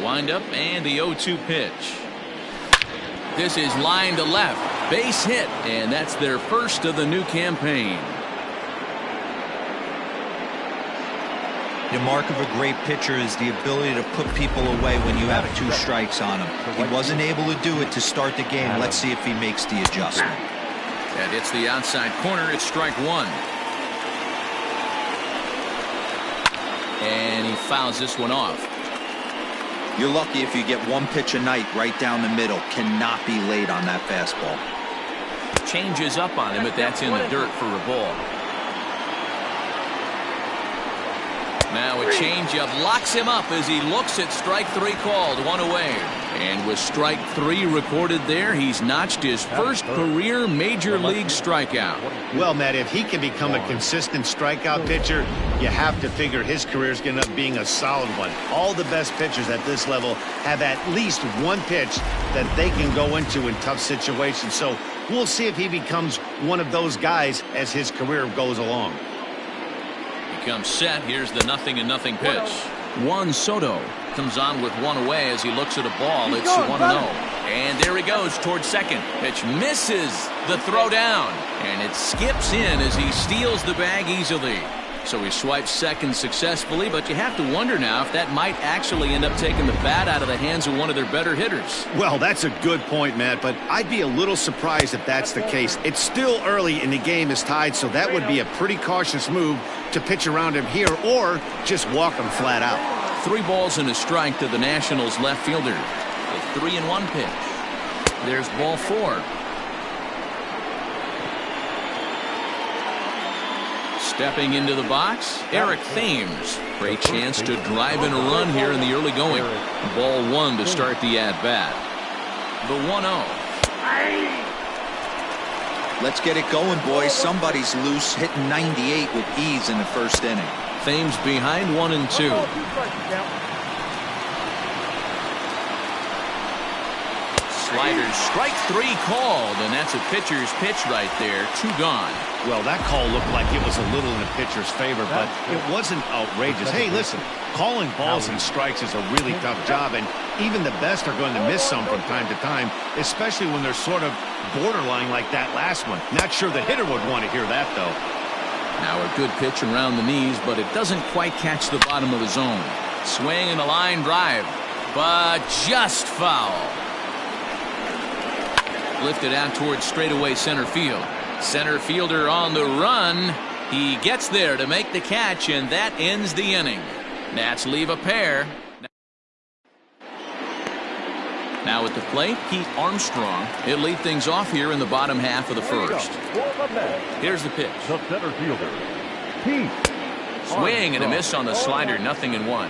The windup and the 0-2 pitch. This is line to left. Base hit, and that's their first of the new campaign. The mark of a great pitcher is the ability to put people away when you have 2 strikes on him. He wasn't able to do it to start the game. Let's see if he makes the adjustment. That hits the outside corner. It's strike 1. And he fouls this one off. You're lucky if you get 1 pitch a night right down the middle. Cannot be late on that fastball. Changes up on him, but that's in the dirt for a ball. Now a changeup locks him up as he looks at strike 3 called. 1 away. And with strike 3 recorded there, he's notched his first career major league strikeout. Well, Matt, if he can become a consistent strikeout pitcher, you have to figure his career is going to end up being a solid one. All the best pitchers at this level have at least 1 pitch that they can go into in tough situations. So we'll see if he becomes one of those guys as his career goes along. Comes set. Here's the 0-0 pitch. Juan Soto comes on with 1 away as he looks at a ball. It's 1-0. And there he goes towards second. Pitch misses the throw down. And it skips in as he steals the bag easily. So he swipes second successfully, but you have to wonder now if that might actually end up taking the bat out of the hands of one of their better hitters. Well, that's a good point, Matt, but I'd be a little surprised if that's the case. It's still early and the game is tied, so that would be a pretty cautious move to pitch around him here or just walk him flat out. 3 balls and a strike to the Nationals left fielder. A 3-1 pitch. There's ball 4. Stepping into the box, Eric Thames. Great chance to drive in a run here in the early going. Ball 1 to start the at-bat. The 1-0. Let's get it going, boys. Somebody's loose, hitting 98 with ease in the first inning. Thames behind 1-2. Sliders, strike 3 called, and that's a pitcher's pitch right there. 2 gone. Well, that call looked like it was a little in the pitcher's favor, but it wasn't outrageous. Hey, listen, calling balls and strikes is a really tough job, and even the best are going to miss some from time to time, especially when they're sort of borderline like that last one. Not sure the hitter would want to hear that, though. Now a good pitch around the knees, but it doesn't quite catch the bottom of the zone. Swing and a line drive, but just foul. Lifted out towards straightaway center field. Center fielder on the run. He gets there to make the catch, and that ends the inning. Nats leave a pair. Now at the plate, Pete Armstrong. He'll lead things off here in the bottom half of the first. Here's the pitch. The center fielder, Pete. Swing and a miss on the slider. 0-1.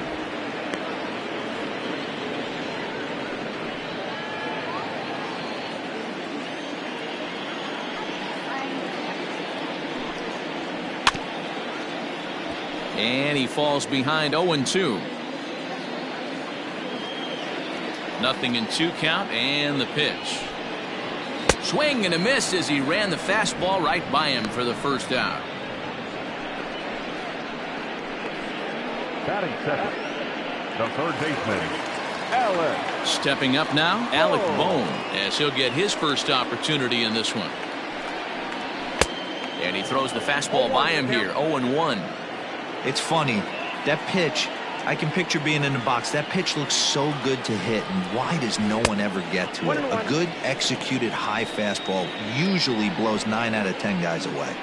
And he falls behind 0-2. 0-2 count, and the pitch. Swing and a miss as he ran the fastball right by him for the first out. Batting second, the third baseman, Alec. Stepping up now, Alec Bohm, as he'll get his first opportunity in this one. And he throws the fastball by him here. 0-1. It's funny, that pitch, I can picture being in the box. That pitch looks so good to hit, and why does no one ever get to it? A good executed high fastball usually blows 9 out of 10 guys away.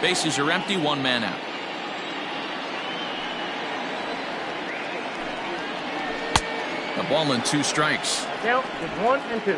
Bases are empty, 1 man out. A ball and 2 strikes. Count is 1-2.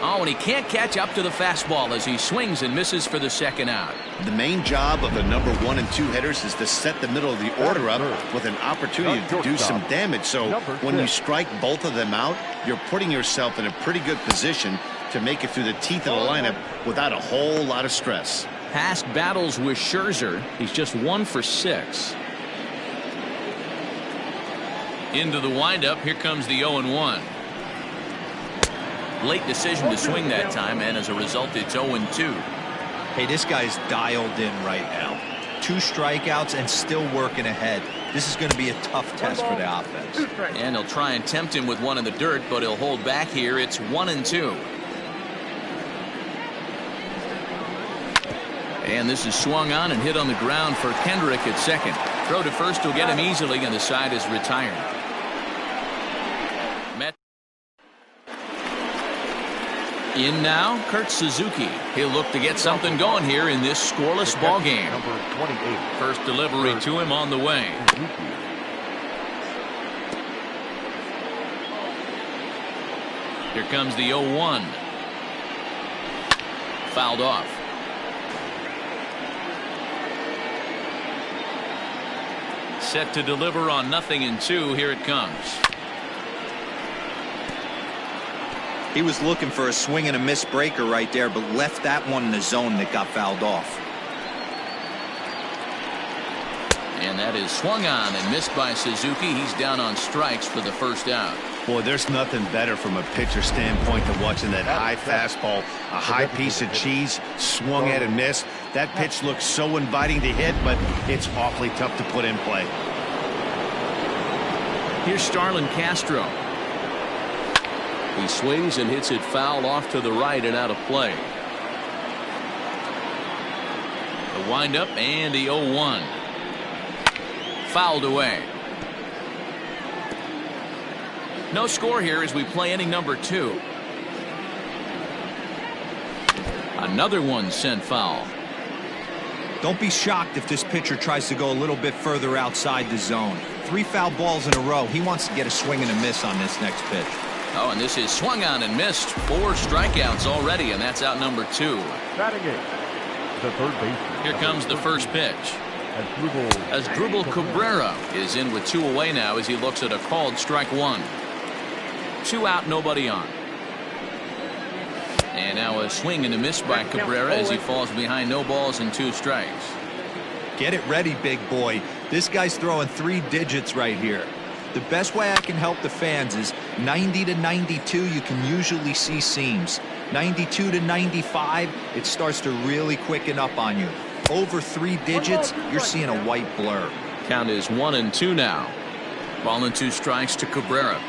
Oh, and he can't catch up to the fastball as he swings and misses for the second out. The main job of the number 1 and 2 hitters is to set the middle of the order up with an opportunity to do some damage. So when you strike both of them out, you're putting yourself in a pretty good position to make it through the teeth of the lineup without a whole lot of stress. Past battles with Scherzer, he's just 1 for 6. Into the windup, here comes the 0-1. Late decision to swing that time, and as a result, it's 0-2. Hey, this guy's dialed in right now. 2 strikeouts and still working ahead. This is going to be a tough test for the offense. And he'll try and tempt him with one in the dirt, but he'll hold back here. It's 1-2. And this is swung on and hit on the ground for Kendrick at second. Throw to first will get him easily, and the side is retired. In now, Kurt Suzuki. He'll look to get something going here in this scoreless ball game. Number 28. First delivery to him on the way. Here comes the 0-1. Fouled off. Set to deliver on 0-2. Here it comes. He was looking for a swing and a miss breaker right there, but left that one in the zone that got fouled off. And that is swung on and missed by Suzuki. He's down on strikes for the first out. Boy, there's nothing better from a pitcher standpoint than watching that high fastball, a high piece of cheese, swung at and missed. That pitch looks so inviting to hit, but it's awfully tough to put in play. Here's Starlin Castro. He swings and hits it foul off to the right and out of play. The windup and the 0-1. Fouled away. No score here as we play inning number 2. Another one sent foul. Don't be shocked if this pitcher tries to go a little bit further outside the zone. 3 foul balls in a row. He wants to get a swing and a miss on this next pitch. Oh, and this is swung on and missed. 4 strikeouts already, and that's out number 2. Batting it, the third baseman. Here comes the first pitch. Asdrubal Cabrera is in with 2 away now as he looks at a called strike 1. 2 out, nobody on. And now a swing and a miss by Cabrera as he falls behind, no balls and 2 strikes. Get it ready, big boy. This guy's throwing 3 digits right here. The best way I can help the fans is 90 to 92, you can usually see seams. 92 to 95, it starts to really quicken up on you. Over 3 digits, you're seeing a white blur. Count is 1-2 now. Ball and 2 strikes to Cabrera.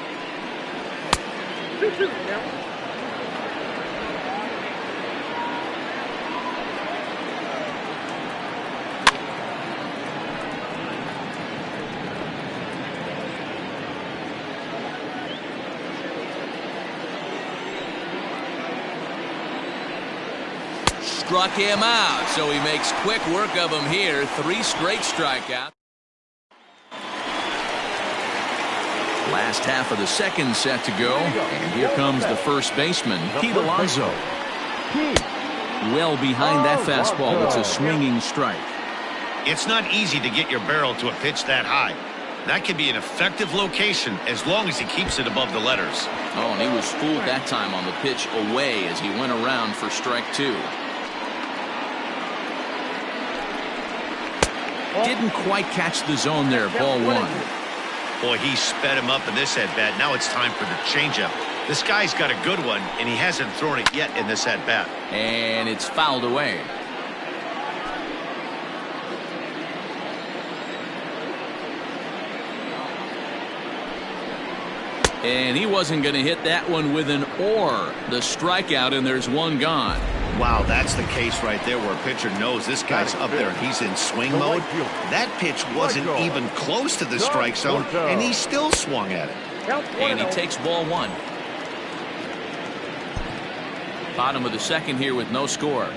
Struck him out, so he makes quick work of him here. 3 straight strikeouts. Last half of the second set to go, and here comes the first baseman, Pete Alonso. Well behind that fastball. It's a swinging strike. It's not easy to get your barrel to a pitch that high. That can be an effective location as long as he keeps it above the letters. Oh, and he was fooled that time on the pitch away as he went around for strike 2. Didn't quite catch the zone there. Ball 1. Boy, he sped him up in this at-bat. Now it's time for the changeup. This guy's got a good one, and he hasn't thrown it yet in this at-bat. And it's fouled away. And he wasn't going to hit that one with an or. The strikeout, and there's 1 gone. Wow, that's the case right there where a pitcher knows this guy's up there and he's in swing mode. That pitch wasn't even close to the strike zone, and he still swung at it. And he takes ball 1. Bottom of the second here with no score.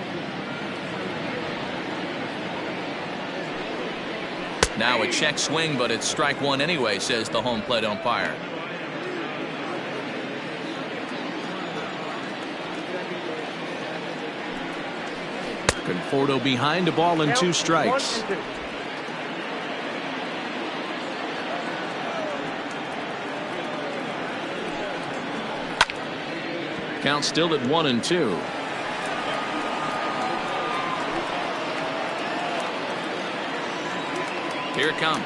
Now a check swing, but it's strike 1 anyway, says the home plate umpire. Conforto behind, a ball and 2 strikes. Count still at 1-2. Here it comes.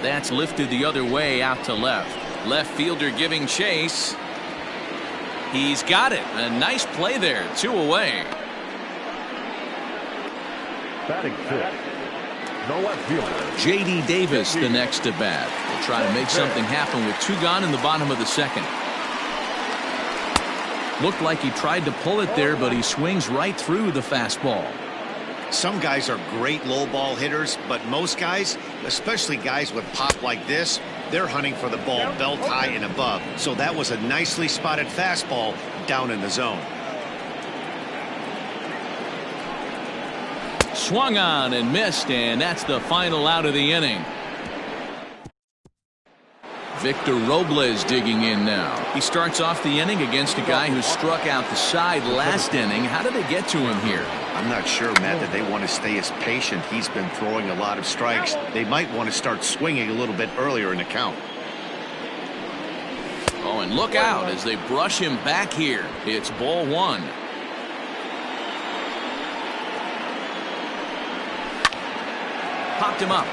That's lifted the other way out to left. Left fielder giving chase. He's got it. A nice play there. 2 away. Batting fifth, the left fielder. J.D. Davis, the next to bat. Will try to make something happen with 2 gone in the bottom of the second. Looked like he tried to pull it there, but he swings right through the fastball. Some guys are great low ball hitters, but most guys, especially guys with pop like this, they're hunting for the ball belt high and above. So that was a nicely spotted fastball down in the zone. Swung on and missed, and that's the final out of the inning. Victor Robles digging in now. He starts off the inning against a guy who struck out the side last inning. How did they get to him here? I'm not sure, Matt, that they want to stay as patient. He's been throwing a lot of strikes. They might want to start swinging a little bit earlier in the count. Oh, and look out as they brush him back here. It's ball 1. Popped him up.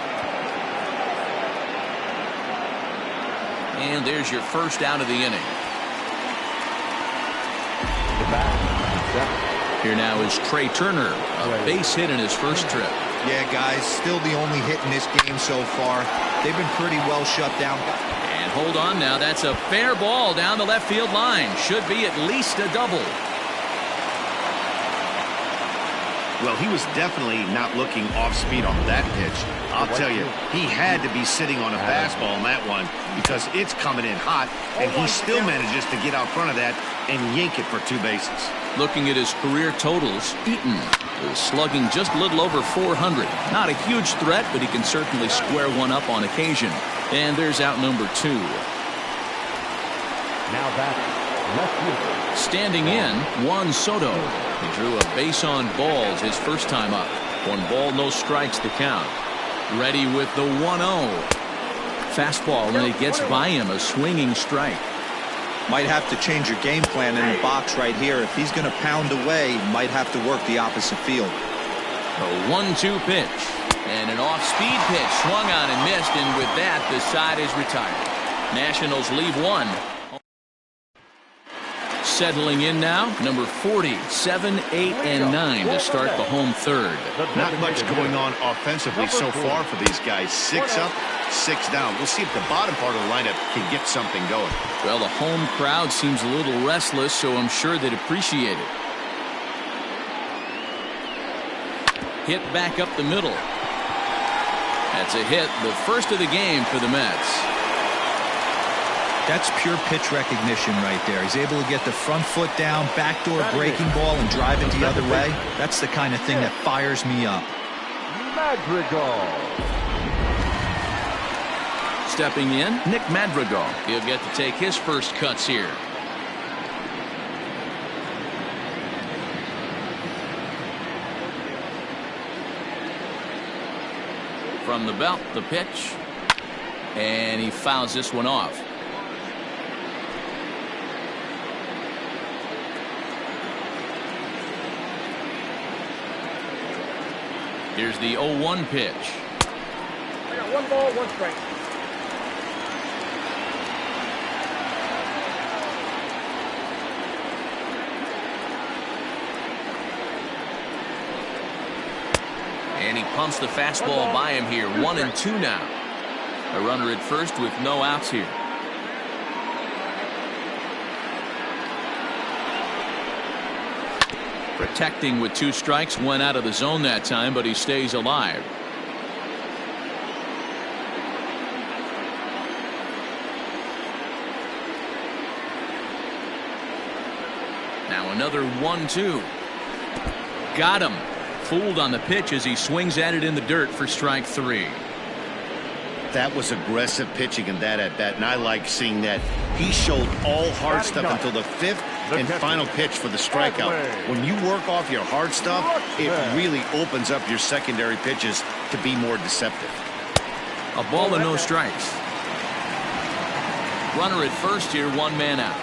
And there's your first out of the inning. Here now is Trey Turner, a base hit in his first trip. Yeah, guys, still the only hit in this game so far. They've been pretty well shut down. And hold on now, that's a fair ball down the left field line. Should be at least a double. Well, he was definitely not looking off speed on that pitch. I'll tell you, he had to be sitting on a fastball on that one because it's coming in hot, and he still manages to get out front of that and yank it for 2 bases. Looking at his career totals, Eaton is slugging just a little over 400. Not a huge threat, but he can certainly square one up on occasion. And there's out number 2. Now back, left fielder. Standing in, Juan Soto. He drew a base on balls his first time up. 1 ball, no strikes the count. Ready with the 1-0. Fastball, and it gets by him, a swinging strike. Might have to change your game plan in the box right here. If he's going to pound away, might have to work the opposite field. A 1-2 pitch. And an off-speed pitch swung on and missed, and with that, the side is retired. Nationals leave 1. Settling in now, number 40, 7, 8, and 9 to start the home third. Not much going on offensively so far for these guys. 6 up, 6 down. We'll see if the bottom part of the lineup can get something going. Well, the home crowd seems a little restless, so I'm sure they'd appreciate it. Hit back up the middle. That's a hit, the first of the game for the Mets. That's pure pitch recognition right there. He's able to get the front foot down, backdoor breaking ball, and drive it the other way. That's the kind of thing that fires me up. Madrigal. Stepping in, Nick Madrigal. He'll get to take his first cuts here. From the belt, the pitch. And he fouls this one off. Here's the 0-1 pitch. I got 1 ball, 1 strike. And he pumps the fastball by him here. 1-2 now. A runner at first with no outs here. Protecting with 2 strikes, went out of the zone that time, but he stays alive. Now another 1-2. Got him. Fooled on the pitch as he swings at it in the dirt for strike 3. That was aggressive pitching in that at bat, and I like seeing that. He showed all hard stuff until the 5th and final pitch for the strikeout. When you work off your hard stuff, it really opens up your secondary pitches to be more deceptive. A ball and no strikes. Runner at first here, 1 man out.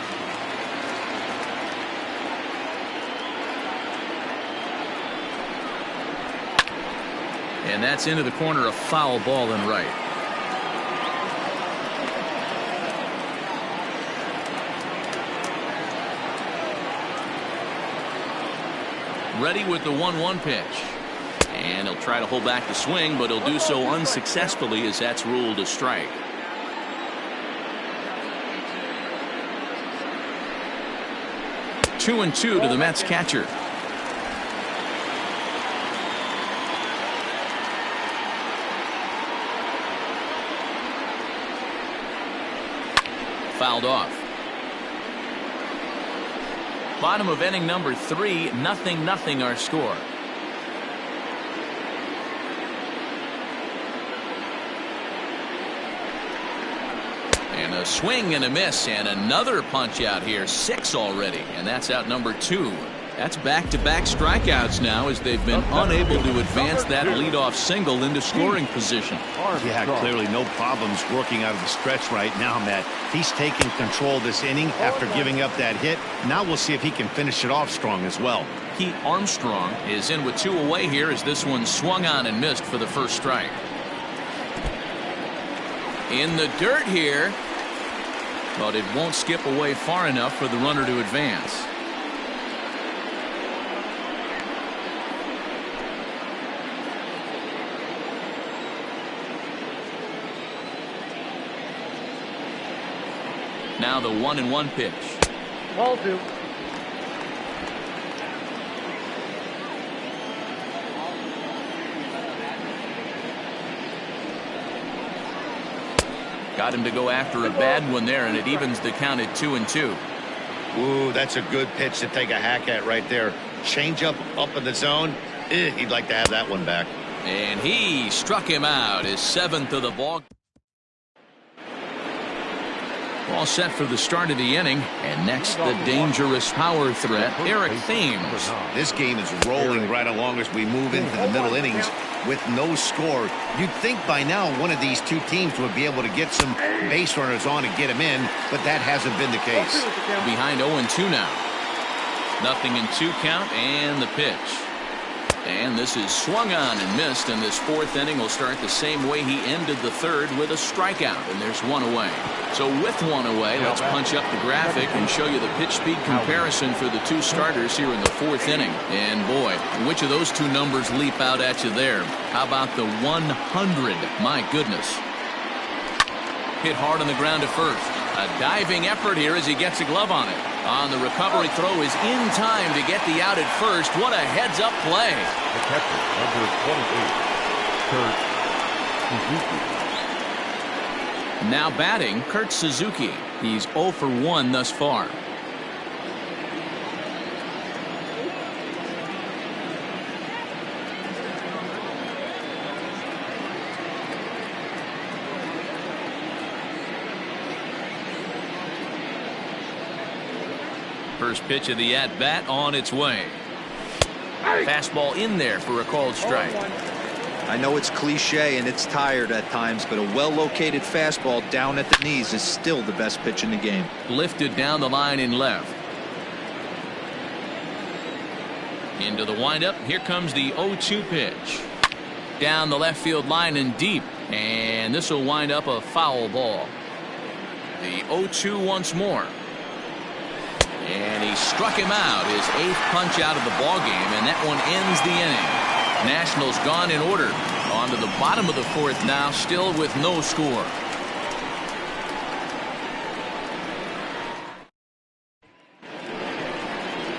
And that's into the corner, a foul ball and right. ready with the 1-1 pitch. And he'll try to hold back the swing, but he'll do so unsuccessfully as that's ruled a strike. Two and two to the Mets catcher. Fouled off. Bottom of inning number 3, 0-0 our score. And a swing and a miss, and another punch out here. 6 already, and that's out number 2. That's back-to-back strikeouts now as they've been unable to advance that leadoff single into scoring position. Yeah, clearly no problems working out of the stretch right now, Matt. He's taking control this inning after giving up that hit. Now we'll see if he can finish it off strong as well. Pete Armstrong is in with 2 away here as this one swung on and missed for the first strike. In the dirt here, but it won't skip away far enough for the runner to advance. Now the 1-1 pitch. Ball 2. Got him to go after a bad one there, and it evens the count at 2-2. Ooh, that's a good pitch to take a hack at right there. Change up in the zone. He'd like to have that one back. And he struck him out, his 7th of the ball. All set for the start of the inning, and next the dangerous power threat, Eric Thames. This game is rolling right along as we move into the middle innings with no score. You'd think by now one of these two teams would be able to get some base runners on and get them in, but that hasn't been the case. Behind 0-2 now. 0-2 count, and the pitch. And this is swung on and missed, and this 4th inning will start the same way he ended the 3rd with a strikeout, and there's 1 away. So with 1 away, let's punch up the graphic and show you the pitch speed comparison for the 2 starters here in the 4th inning. And boy, which of those 2 numbers leap out at you there? How about the 100? My goodness. Hit hard on the ground to first. A diving effort here as he gets a glove on it. On the recovery throw is in time to get the out at first. What a heads-up play. The catcher, number 28, Kurt Suzuki. Now batting, Kurt Suzuki. He's 0 for 1 thus far. First pitch of the at-bat on its way. Fastball in there for a called strike. I know it's cliche and it's tired at times, but a well-located fastball down at the knees is still the best pitch in the game. Lifted down the line in left. Into the windup. Here comes the 0-2 pitch. Down the left field line and deep. And this will wind up a foul ball. The 0-2 once more. And he struck him out, his 8th punch out of the ball game, and that one ends the inning. Nationals gone in order. On to the bottom of the 4th now, still with no score.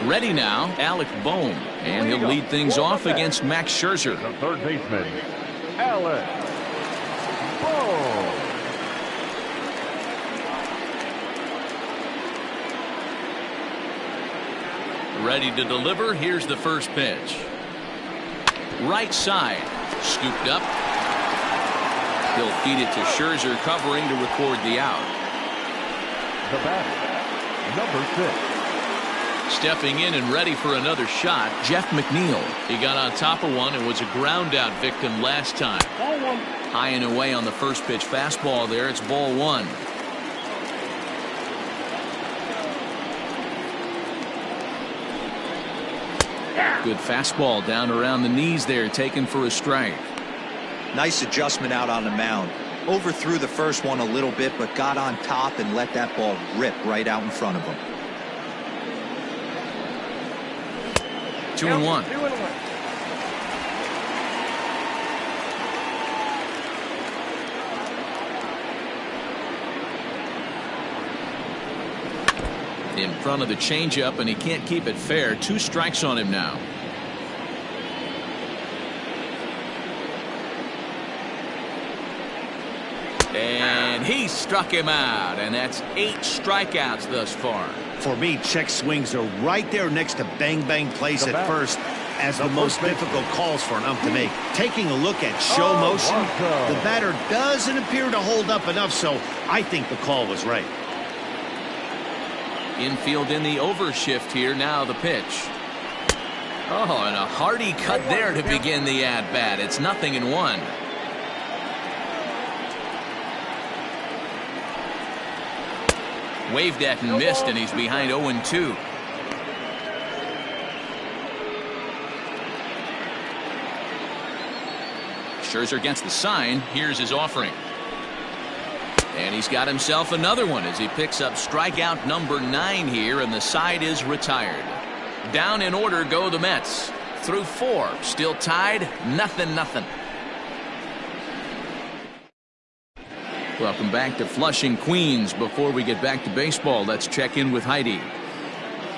Ready now, Alec Bohm, and he'll lead things off against Max Scherzer. The third baseman, Alec Bohm. Ready to deliver. Here's the first pitch. Right side. Scooped up. He'll feed it to Scherzer, covering to record the out. The batter, number 6. Stepping in and ready for another shot, Jeff McNeil. He got on top of one and was a ground out victim last time. Ball 1. High and away on the first pitch fastball there. It's ball 1. Good fastball down around the knees there, taken for a strike. Nice adjustment out on the mound. Overthrew the first one a little bit, but got on top and let that ball rip right out in front of him. 2-1. 2-1. In front of the changeup, and he can't keep it fair. 2 strikes on him now. And he struck him out, and that's 8 strikeouts thus far. For me, check swings are right there next to bang plays at first as the most difficult calls for an ump to make. Taking a look at show motion, the batter doesn't appear to hold up enough, so I think the call was right. Infield in the overshift here. Now the pitch. Oh, and a hearty cut there to begin the at-bat. It's 0-1. Waved at and missed, and he's behind 0-2. Scherzer gets the sign. Here's his offering. And he's got himself another one as he picks up strikeout number 9 here, and the side is retired. Down in order go the Mets. Through 4, still tied, 0-0. Welcome back to Flushing, Queens. Before we get back to baseball, let's check in with Heidi.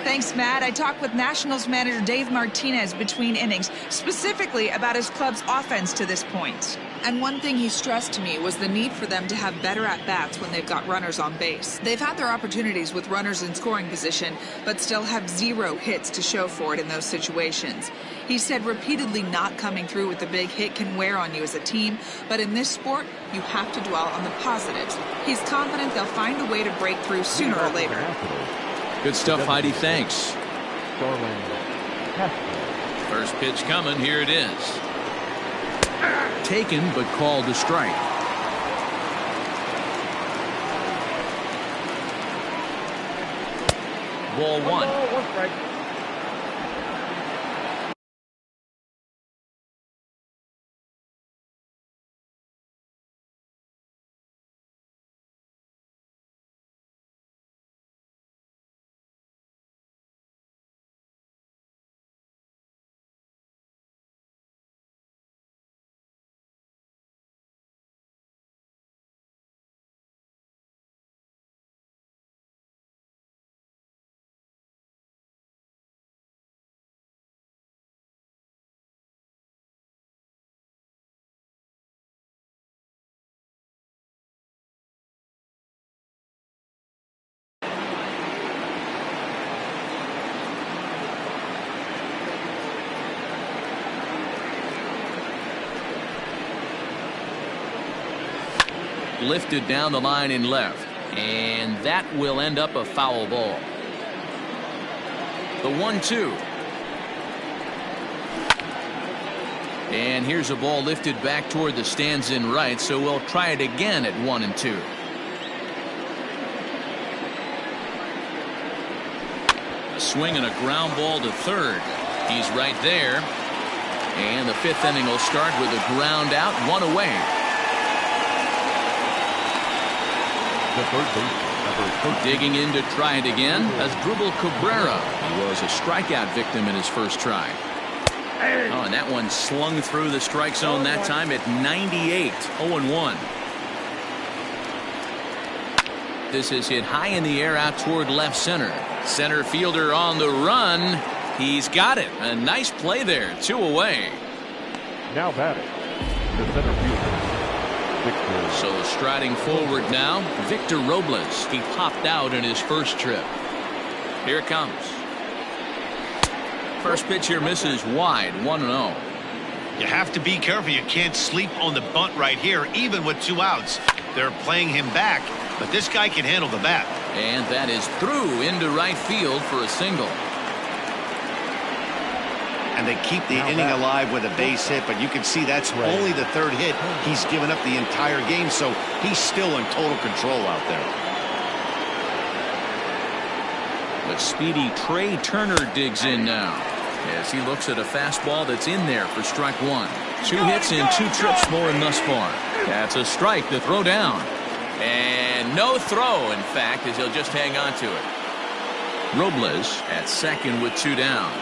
Thanks, Matt. I talked with Nationals manager Dave Martinez between innings, specifically about his club's offense to this point. And one thing he stressed to me was the need for them to have better at-bats when they've got runners on base. They've had their opportunities with runners in scoring position, but still have 0 hits to show for it in those situations. He said repeatedly not coming through with the big hit can wear on you as a team, but in this sport, you have to dwell on the positives. He's confident they'll find a way to break through sooner or later. Good stuff, Heidi. Thanks. First pitch coming. Here it is. Taken, but called a strike. Ball 1. 1 strike. Lifted down the line in left, and that will end up a foul ball. The 1-2, and here's a ball lifted back toward the stands in right, so we'll try it again at 1-2. A swing and a ground ball to third. He's right there, and the 5th inning will start with a ground out, 1 away. Digging in to try it again as Drupal Cabrera. He was a strikeout victim in his first try. Oh, and that one slung through the strike zone that time at 98. 0-1. This is hit high in the air out toward left center. Center fielder on the run. He's got it. A nice play there. 2 away. Now batting, the center fielder. So striding forward now, Victor Robles. He popped out in his first trip. Here it comes. First pitch here misses wide, 1-0. You have to be careful. You can't sleep on the bunt right here, even with 2 outs. They're playing him back, but this guy can handle the bat. And that is through into right field for a single. And they keep the inning alive with a base hit, but you can see that's only the 3rd hit he's given up the entire game, so he's still in total control out there. But speedy Trey Turner digs in now as he looks at a fastball that's in there for strike 1. 2 hits in 2 trips for him thus far. That's a strike to throw down. And no throw, in fact, as he'll just hang on to it. Robles at second with 2 down.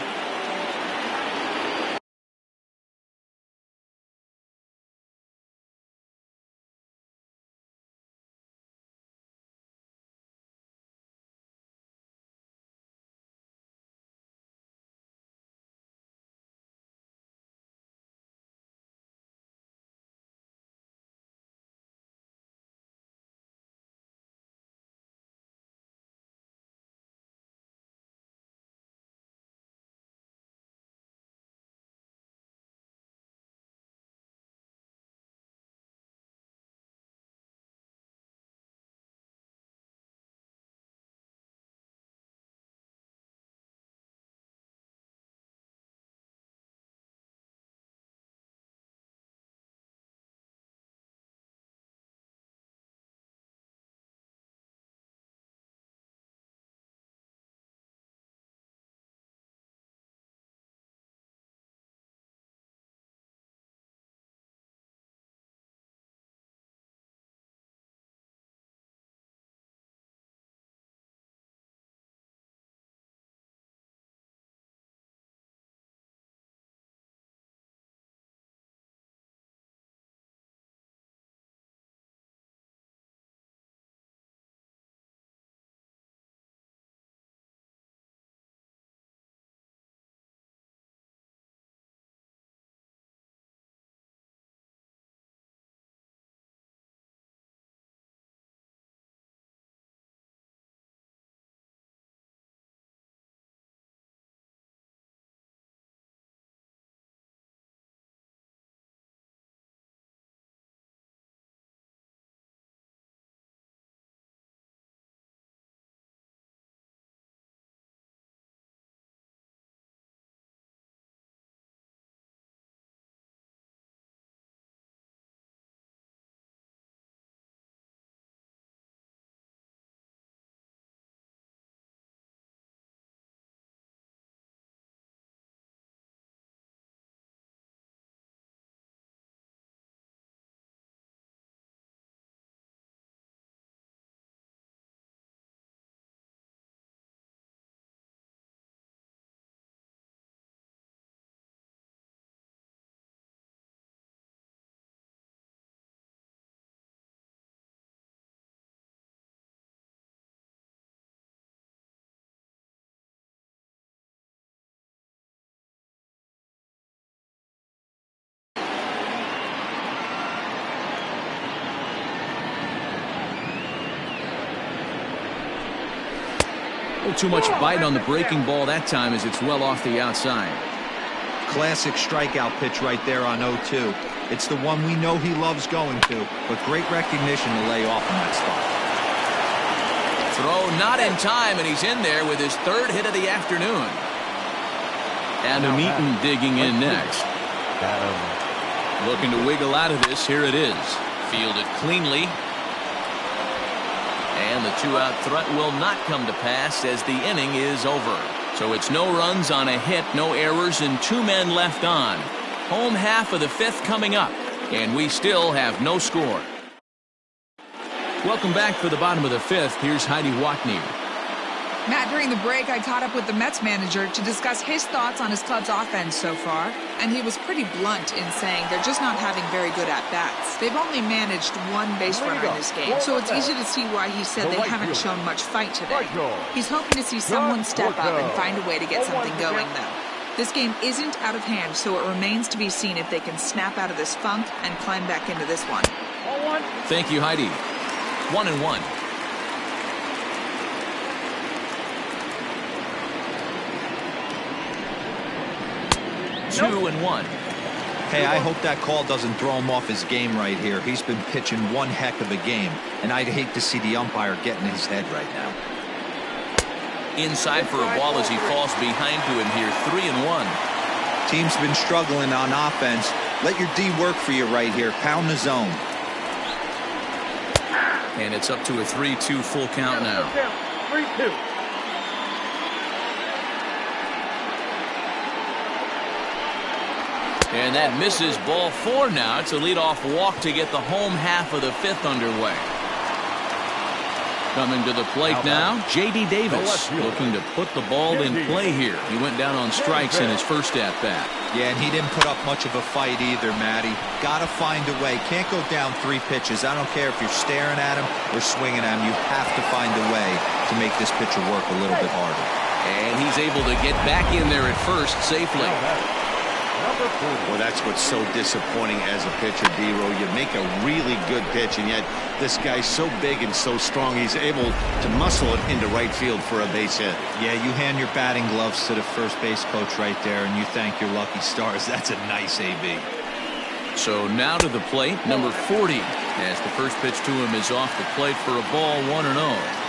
A little too much bite on the breaking ball that time as it's well off the outside. Classic strikeout pitch right there on 0-2. It's the one we know he loves going to, but great recognition to lay off in that spot. Throw not in time, and he's in there with his third hit of the afternoon. Adam Eaton digging in next. Looking to wiggle out of this. Here it is. Fielded cleanly. And the two-out threat will not come to pass as the inning is over. So it's no runs on a hit, no errors, and 2 men left on. Home half of the 5th coming up, and we still have no score. Welcome back for the bottom of the 5th. Here's Heidi Watney. Matt, during the break, I caught up with the Mets manager to discuss his thoughts on his club's offense so far, and he was pretty blunt in saying they're just not having very good at-bats. They've only managed 1 base runner in this game, so it's easy to see why he said they haven't shown much fight today. He's hoping to see someone step up and find a way to get something going, though. This game isn't out of hand, so it remains to be seen if they can snap out of this funk and climb back into this one. Thank you, Heidi. 1-1. Nope. 2-1. Hey, I hope that call doesn't throw him off his game right here. He's been pitching one heck of a game, and I'd hate to see the umpire get in his head right now. Inside for a ball as he falls behind to him here. 3-1. Team's been struggling on offense. Let your D work for you right here. Pound the zone. And it's up to a 3-2 full count now. 3-2. And that misses. Ball 4 now. It's a leadoff walk to get the home half of the 5th underway. Coming to the plate now, J.D. Davis looking to put the ball in play here. He went down on strikes in his first at-bat. Yeah, and he didn't put up much of a fight either, Matty. Got to find a way. Can't go down 3 pitches. I don't care if you're staring at him or swinging at him. You have to find a way to make this pitcher work a little bit harder. And he's able to get back in there at first safely. Well, that's what's so disappointing as a pitcher, D-Row. You make a really good pitch, and yet this guy's so big and so strong, he's able to muscle it into right field for a base hit. Yeah, you hand your batting gloves to the first base coach right there, and you thank your lucky stars. That's a nice AB. So now to the plate, number 40, as the first pitch to him is off the plate for a ball, 1-0.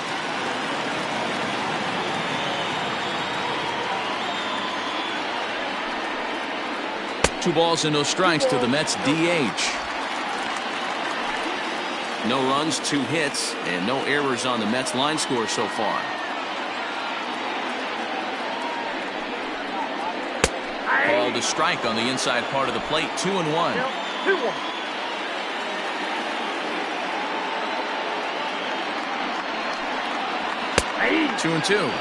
Two balls and no strikes to the Mets DH. No runs, 2 hits, and no errors on the Mets line score so far. Called a strike on the inside part of the plate. 2-1. 2-2.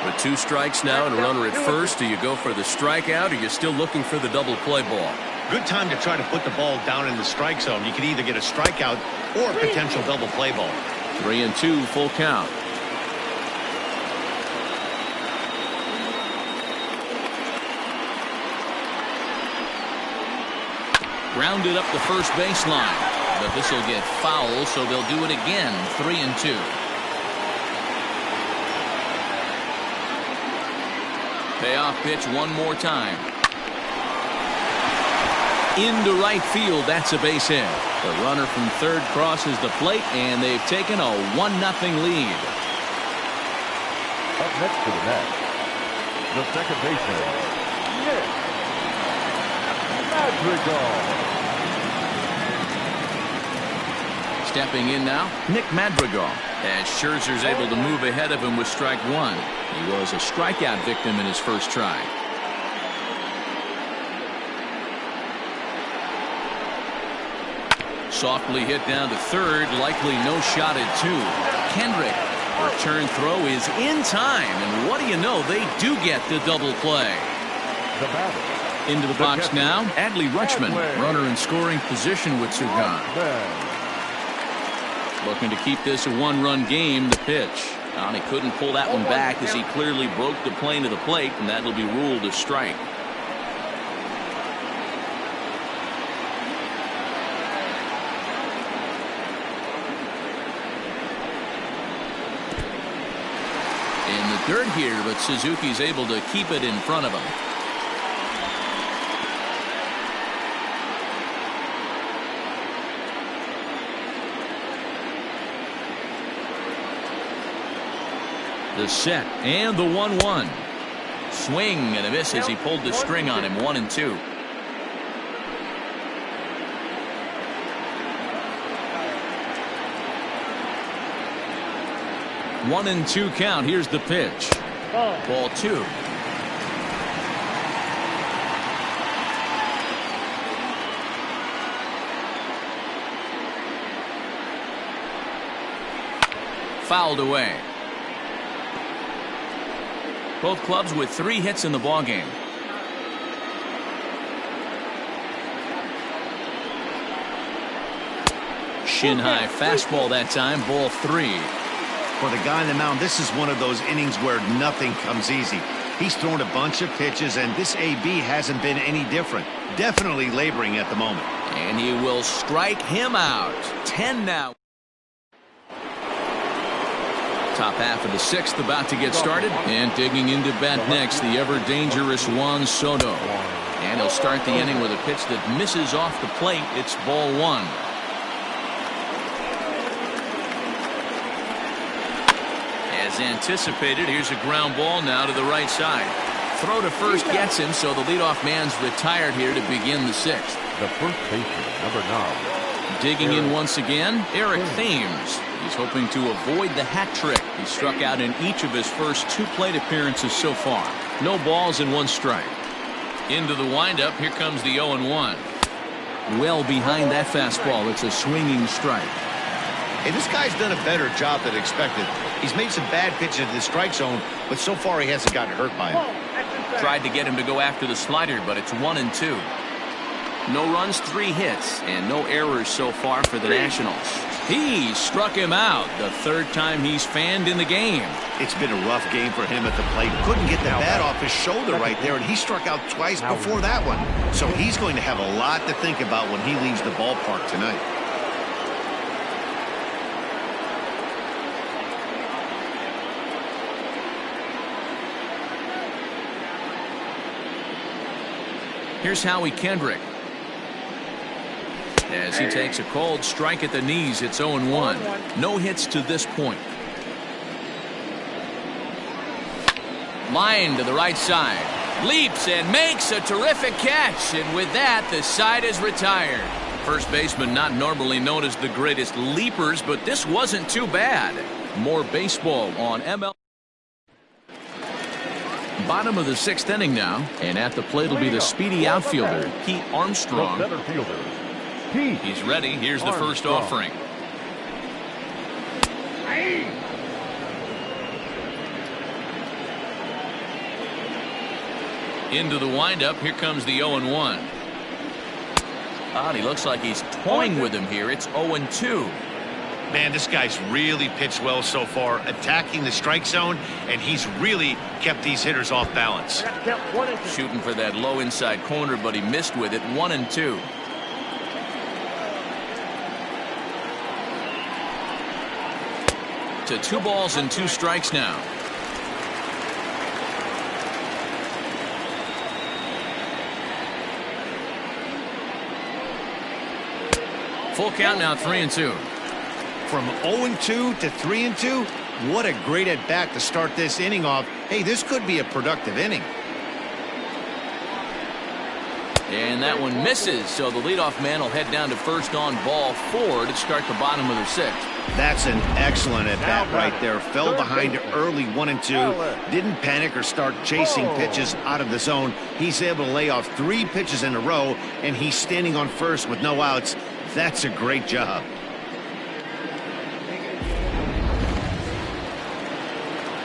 With 2 strikes now and a runner at first, do you go for the strikeout or are you still looking for the double play ball? Good time to try to put the ball down in the strike zone. You can either get a strikeout or a potential double play ball. 3-2 full count. Grounded up the first baseline, but this will get foul, so they'll do it again. 3-2. Payoff pitch one more time. Into right field. That's a base hit. The runner from third crosses the plate, and they've taken a 1-0 lead. Up next to the net, the second baseman, Nick Madrigal. Stepping in now, Nick Madrigal, as Scherzer's able to move ahead of him with strike 1. He was a strikeout victim in his first try. Softly hit down to third, likely no shot at 2. Kendrick, return throw is in time, and what do you know, they do get the double play. The batter. Into the box now, Adley Rutschman, runner in scoring position with 2 gone. Looking to keep this a 1-run game. The pitch. And he couldn't pull that one back as he clearly broke the plane of the plate, and that'll be ruled a strike. In dirt here, but Suzuki's able to keep it in front of him. The set and the 1-1. Swing and a miss as he pulled the string on him. 1-2. 1-2 count. Here's the pitch. Ball 2. Fouled away. Both clubs with 3 hits in the ballgame. Shin high fastball that time. Ball 3. For the guy on the mound, this is one of those innings where nothing comes easy. He's thrown a bunch of pitches, and this AB hasn't been any different. Definitely laboring at the moment. And he will strike him out. 10 now. Top half of the 6th about to get started. And digging into bat next, the ever-dangerous Juan Soto. And he'll start the inning with a pitch that misses off the plate. It's ball 1. As anticipated, here's a ground ball now to the right side. Throw to first gets him, so the leadoff man's retired here to begin the 6th. The first baseman, number 9. Digging in once again, Eric Thames. He's hoping to avoid the hat trick. He struck out in each of his first 2 plate appearances so far. No balls and 1 strike. Into the windup, here comes the 0-1. Well behind that fastball, it's a swinging strike. Hey, this guy's done a better job than expected. He's made some bad pitches in the strike zone, but so far he hasn't gotten hurt by him. Tried to get him to go after the slider, but it's 1-2. No runs, 3 hits, and no errors so far for the Nationals. He struck him out, the 3rd time he's fanned in the game. It's been a rough game for him at the plate. Couldn't get the bat off his shoulder right there, and he struck out twice before that one. So he's going to have a lot to think about when he leaves the ballpark tonight. Here's Howie Kendrick. As he takes a cold strike at the knees, it's 0-1. No hits to this point. Line to the right side. Leaps and makes a terrific catch. And with that, the side is retired. First baseman not normally known as the greatest leapers, but this wasn't too bad. More baseball on ML. Bottom of the 6th inning now, and at the plate will be the speedy outfielder, Pete Armstrong. He's ready. Here's the first offering. Into the windup. Here comes the 0-1. He looks like he's toying with him here. It's 0-2. Man, this guy's really pitched well so far, attacking the strike zone, and he's really kept these hitters off balance. Shooting for that low inside corner, but he missed with it. 1-2. To 2 balls and 2 strikes now. Full count now, 3-2. From 0-2 to 3-2, what a great at-bat to start this inning off. Hey, this could be a productive inning. And that one misses, so the leadoff man will head down to first on ball 4 to start the bottom of the 6th. That's an excellent at-bat right there. Fell behind early 1-2. Didn't panic or start chasing pitches out of the zone. He's able to lay off 3 pitches in a row, and he's standing on first with no outs. That's a great job.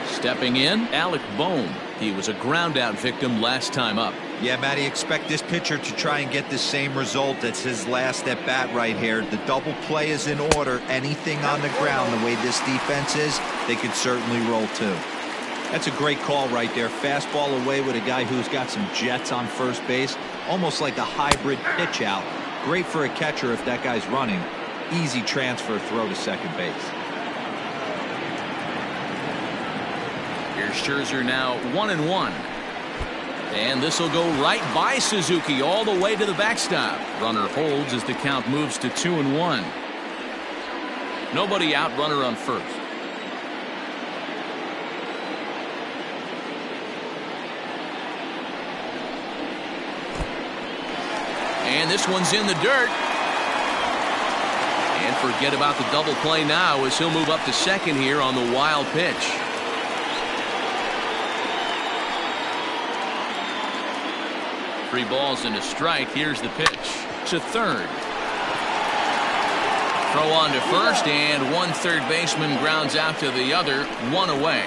Stepping in, Alec Bohm. He was a ground-out victim last time up. Yeah, Matty, expect this pitcher to try and get the same result as his last at-bat right here. The double play is in order. Anything on the ground, the way this defense is, they could certainly roll too. That's a great call right there. Fastball away with a guy who's got some jets on first base. Almost like a hybrid pitch out. Great for a catcher if that guy's running. Easy transfer throw to second base. Here's Scherzer now 1-1. And this will go right by Suzuki all the way to the backstop. Runner holds as the count moves to 2-1. Nobody out, runner on first. And this one's in the dirt. And forget about the double play now as he'll move up to second here on the wild pitch. Three balls and a strike. Here's the pitch to third. Throw on to first, and one third baseman grounds out to the other, one away.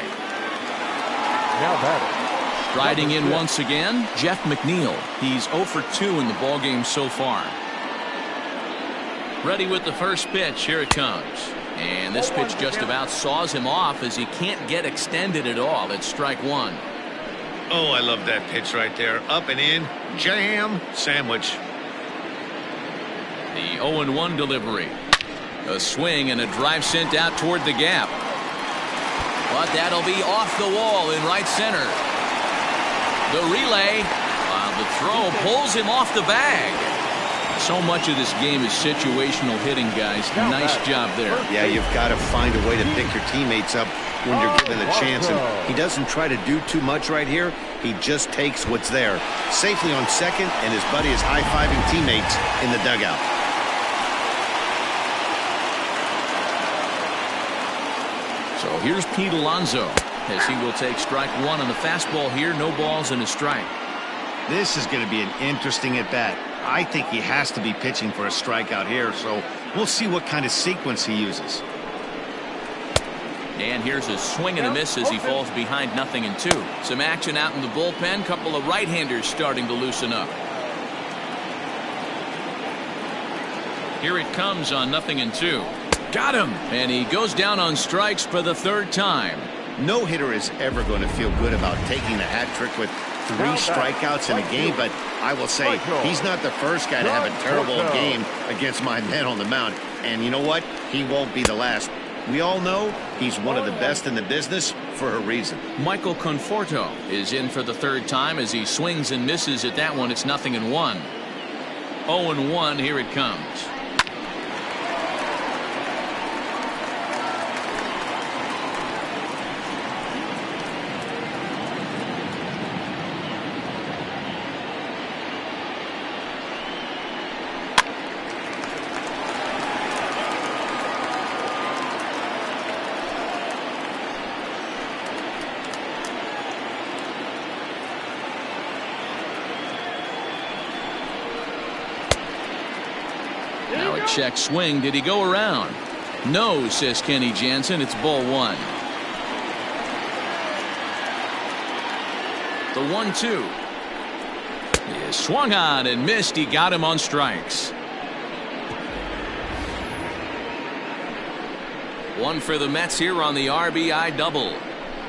Now batting. Riding in once again, Jeff McNeil. He's 0 for 2 in the ballgame so far. Ready with the first pitch. Here it comes. And this pitch just about saws him off as he can't get extended at all. It's strike one. Oh, I love that pitch right there. Up and in. Jam sandwich. The 0-1 delivery. A swing and a drive sent out toward the gap. But that'll be off the wall in right center. The relay, while the throw pulls him off the bag. So much of this game is situational hitting, guys. Nice job there. Yeah, you've got to find a way to pick your teammates up when you're given the chance. And he doesn't try to do too much right here. He just takes what's there. Safely on second, and his buddy is high-fiving teammates in the dugout. So here's Pete Alonso as he will take strike one on the fastball here. No balls and a strike. This is going to be an interesting at-bat. I think he has to be pitching for a strikeout here, so we'll see what kind of sequence he uses. And here's a swing and a miss as he falls behind 0-2. Some action out in the bullpen. Couple of right-handers starting to loosen up. Here it comes on 0-2. Got him! And he goes down on strikes for the third time. No hitter is ever going to feel good about taking the hat trick with 3 strikeouts in a game, but I will say he's not the first guy to have a terrible game against my men on the mound. And you know what? He won't be the last. We all know he's one of the best in the business for a reason. Michael Conforto is in for the third time as he swings and misses at that one. It's 0-1. 0-1. Here it comes. Now a check swing. Did he go around? No, says Kenny Jansen. It's ball one. The 1-2. He swung on and missed. He got him on strikes. One for the Mets here on the RBI double.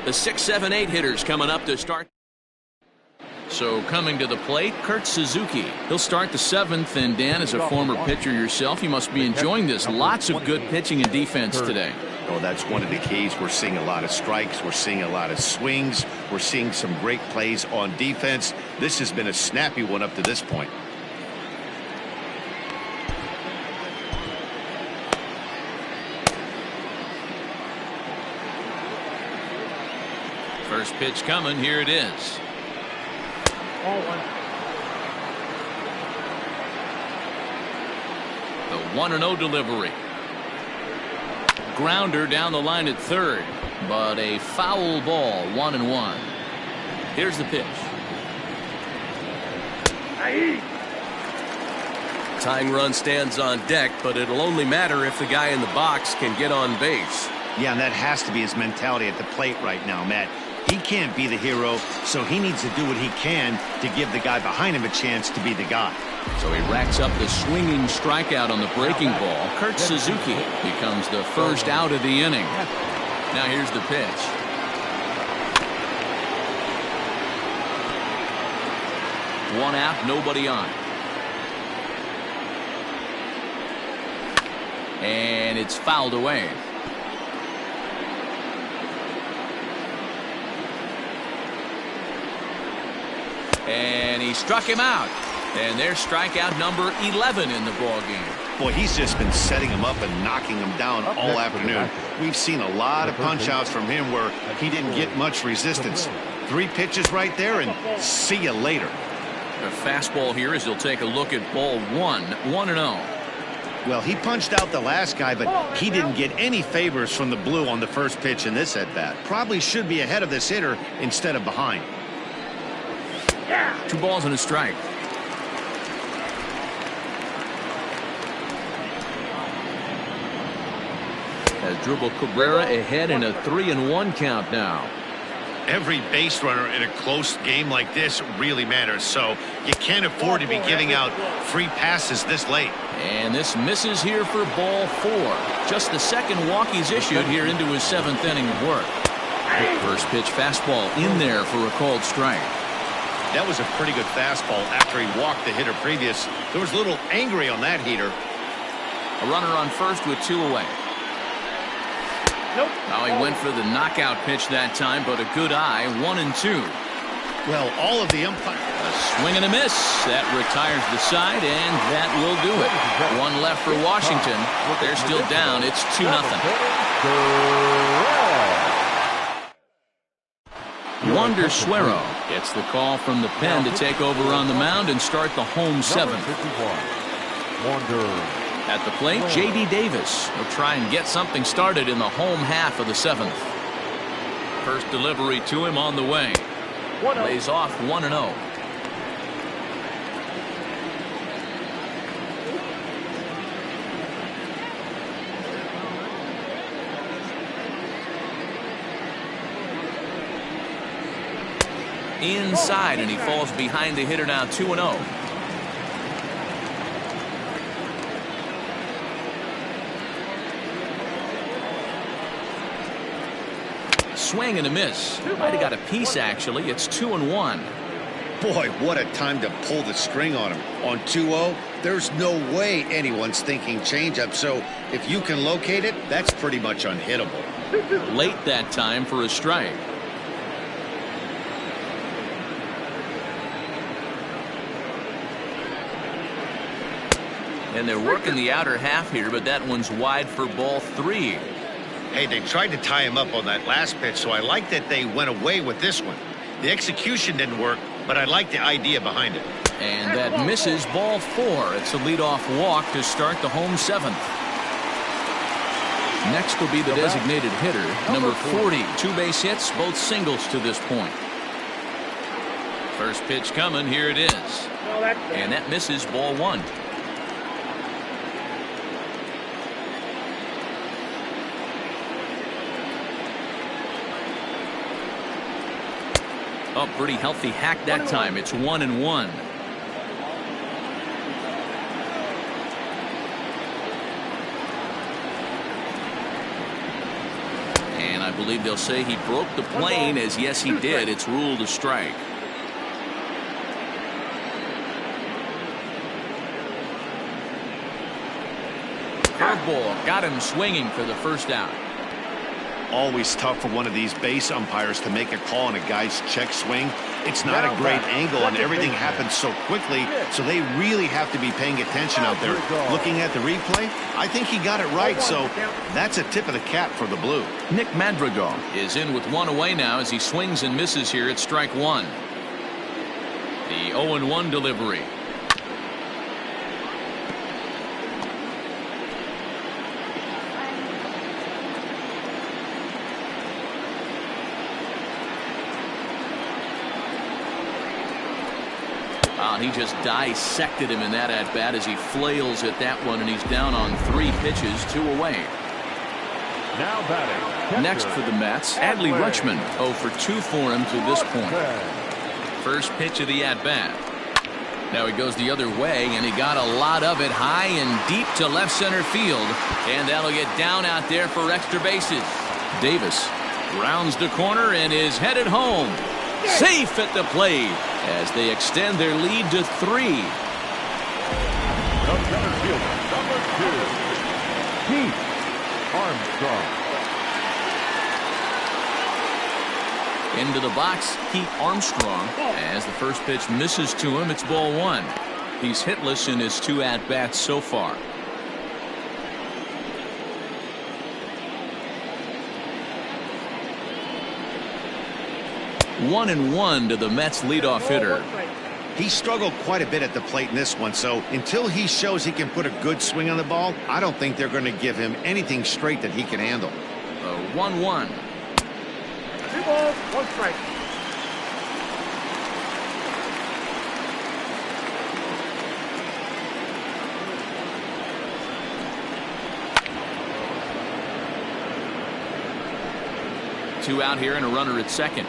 The 6, 7, 8 hitters coming up to start. So coming to the plate, Kurt Suzuki. He'll start the 7th, and Dan, as a former pitcher yourself, you must be enjoying this. Lots of good pitching and defense today. Oh, that's one of the keys. We're seeing a lot of strikes. We're seeing a lot of swings. We're seeing some great plays on defense. This has been a snappy one up to this point. First pitch coming. Here it is. The 1-0 delivery. Grounder down the line at third, but a foul ball. 1-1. Here's the pitch. Tying run stands on deck, but it'll only matter if the guy in the box can get on base. Yeah, and that has to be his mentality at the plate right now, Matt. He can't be the hero, so he needs to do what he can to give the guy behind him a chance to be the guy. So he racks up the swinging strikeout on the breaking ball. Kurt Suzuki becomes the first out of the inning. Now here's the pitch. One out, nobody on. And it's fouled away. And he struck him out. And there's strikeout number 11 in the ball game. Boy, he's just been setting him up and knocking him down all afternoon. We've seen a lot of punch-outs from him where he didn't get much resistance. 3 pitches right there, and see you later. The fastball here as he'll take a look at ball 1, 1-0. Well, he punched out the last guy, but he didn't get any favors from the blue on the first pitch in this at-bat. Probably should be ahead of this hitter instead of behind. 2 balls and a strike. Has dribbled Cabrera ahead in a 3-1 count now. Every base runner in a close game like this really matters, so you can't afford to be giving out free passes this late. And this misses here for ball 4. Just the second walk he's issued here into his 7th inning of work. First pitch fastball in there for a called strike. That was a pretty good fastball after he walked the hitter previous. There was a little angry on that heater. A runner on first with 2 away. Nope. Now he went for the knockout pitch that time, but a good eye, 1-2. Well, all of the umpire. A swing and a miss. That retires the side, and that will do it. 1 left for Washington. They're still down. It's 2-0. Wander Suero gets the call from the pen to take over on the mound and start the home 7th. At the plate, J.D. Davis will try and get something started in the home half of the 7th. First delivery to him on the way. Lays off 1-0. Inside, and he falls behind the hitter now, 2-0. Swing and a miss. Might have got a piece, actually. It's 2-1. Boy, what a time to pull the string on him. On 2-0, there's no way anyone's thinking changeup, so if you can locate it, that's pretty much unhittable. Late that time for a strike. And they're working the outer half here, but that one's wide for ball 3. Hey, they tried to tie him up on that last pitch, so I like that they went away with this one. The execution didn't work, but I like the idea behind it. And that misses ball 4. It's a leadoff walk to start the home 7th. Next will be the designated hitter, number 40. 2 base hits, both singles to this point. First pitch coming, here it is. And that misses ball 1. Oh, pretty healthy hack that time. It's 1-1. And I believe they'll say he broke the plane, as yes, he did. It's ruled a strike. Curveball got him swinging for the first out. Always tough for one of these base umpires to make a call on a guy's check swing. It's not a great angle, and everything happens so quickly, so they really have to be paying attention out there. Looking at the replay, I think he got it right, so that's a tip of the cap for the blue. Nick Madrigal is in with 1 away now as he swings and misses here at strike 1. The 0-1 delivery. He just dissected him in that at-bat as he flails at that one, and he's down on 3 pitches, 2 away. Now batting. Next for the Mets, Adley Rutschman, 0 for 2 for him to this point. First pitch of the at-bat. Now he goes the other way, and he got a lot of it high and deep to left center field, and that'll get down out there for extra bases. Davis rounds the corner and is headed home. Safe at the plate as they extend their lead to 3. The center fielder, number 2, Pete Armstrong. Into the box, Pete Armstrong. As the first pitch misses to him, it's ball one. He's hitless in his 2 at-bats so far. 1-1 to the Mets leadoff hitter. He struggled quite a bit at the plate in this one, so until he shows he can put a good swing on the ball, I don't think they're going to give him anything straight that he can handle. 1-1. 2 balls, 1 strike. Two out here and a runner at second.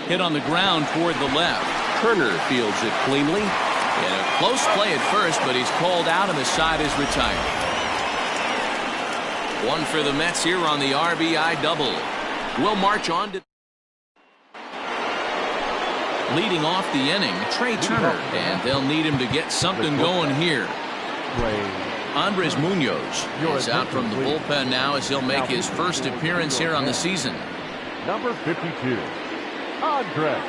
Hit on the ground toward the left. Turner fields it cleanly. And a close play at first, but he's called out and the side is retired. One for the Mets here on the RBI double. We'll march on to leading off the inning, Trey Turner, and they'll need him to get something going here. Andres Munoz is out from the bullpen now as he'll make his first appearance here on the season. Number 52, Andres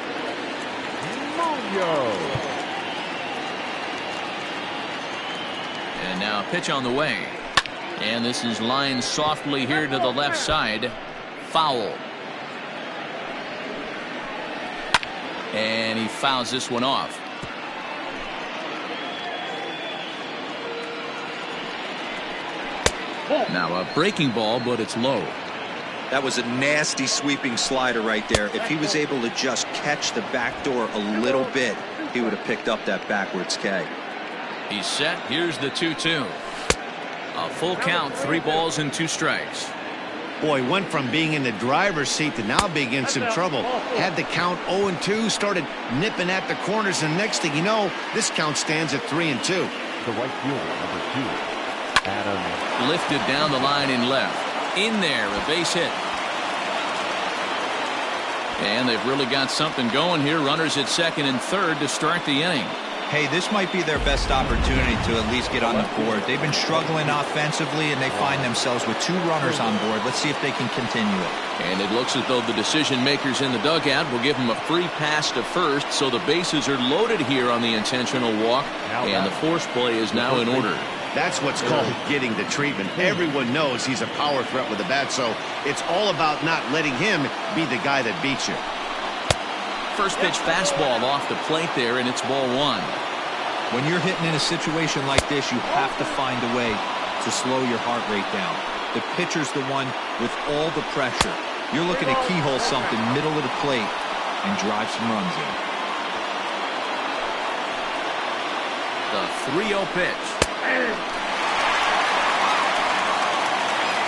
Munoz. And now a pitch on the way. And this is lined softly here to the left side. Foul. And he fouls this one off. Now a breaking ball, but it's low. That was a nasty sweeping slider right there. If he was able to just catch the back door a little bit, he would have picked up that backwards K. He's set. Here's the 2-2. A full count, 3 balls and 2 strikes. Boy, went from being in the driver's seat to now being in some trouble. Had the count 0-2, started nipping at the corners, and next thing you know, this count stands at 3-2. The right fielder, number 2, Adam. Lifted down the line in left. In there, a base hit. And they've really got something going here. Runners at second and third to start the inning. Hey, this might be their best opportunity to at least get on the board. They've been struggling offensively, and they find themselves with 2 runners on board. Let's see if they can continue it. And it looks as though the decision makers in the dugout will give him a free pass to first, so the bases are loaded here on the intentional walk, and the force play is now in order. That's what's called getting the treatment. Everyone knows he's a power threat with the bat, so it's all about not letting him be the guy that beats you. First pitch fastball off the plate there, and it's ball 1. When you're hitting in a situation like this, you have to find a way to slow your heart rate down. The pitcher's the one with all the pressure. You're looking to keyhole something middle of the plate and drive some runs in. The 3-0 pitch.